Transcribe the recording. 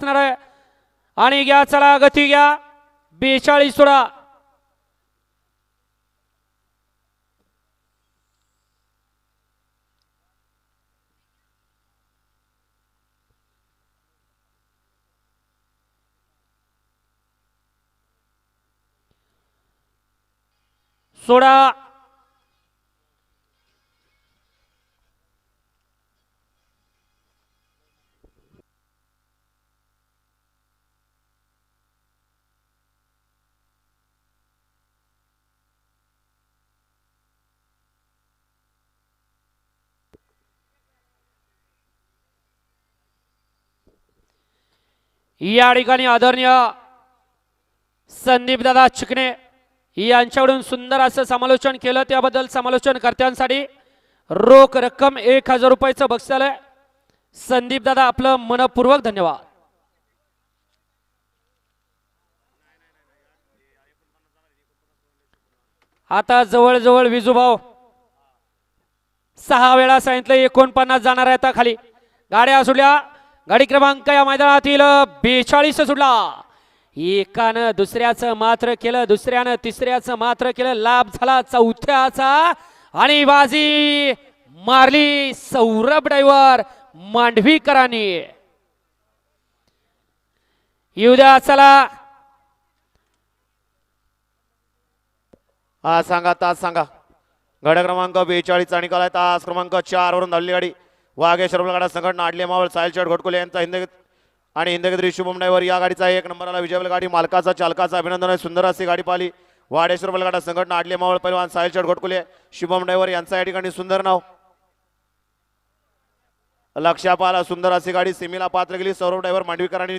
असणार आहे आणि घ्या चला गती घ्या 42 सोडा सोडा या ठिकाणी आदरणीय संदीप दादा चिकणे यांच्याकडून सुंदर असं समालोचन केलं त्याबद्दल समालोचनकर्त्यांसाठी रोख रक्कम 1000 रुपयाचं बक्षीस आलंय संदीप दादा आपलं मनपूर्वक धन्यवाद आता जवळजवळ विजूभाऊ 6 वेळा सांगितलं 49 जाणार आहे आता खाली गाड्या सुटल्या गाडी क्रमांक या मैदानातील 42 सुटला एकानं दुसऱ्याचं मात्र केलं दुसऱ्यानं तिसऱ्याचं मात्र केलं लाभ झाला चौथ्याचा आणि बाजी मारली सौरभ ड्रायव्हर मांडवीकरांनी येऊ द्या चला हा सांगा तास सांगा गाड्या क्रमांक 42 आणि निकाल आहे तास क्रमांक 4 वरून धावली गाडी वाघेश्वर गाडा संघटना आडले मावळ सायलचड घोटकुले यांचा हिंदगत आणि हिंदगत शुभम ड्रायव्हर या गाडीचा 1 नंबरला विजय गाडी मालकाचा चालकाचा अभिनंदन आहे सुंदर अशी गाडी पाहिली वाडेश्वर गाडा संघटना आडले मावळ पैलवान सायलचड घोटकुले शुभम ड्रायव्हर यांचा या ठिकाणी सुंदर नाव लक्ष्या पाला सुंदर अशी गाडी सीमेला पात्र गेली सौरभ ड्रायव्हर मांडवीकरांनी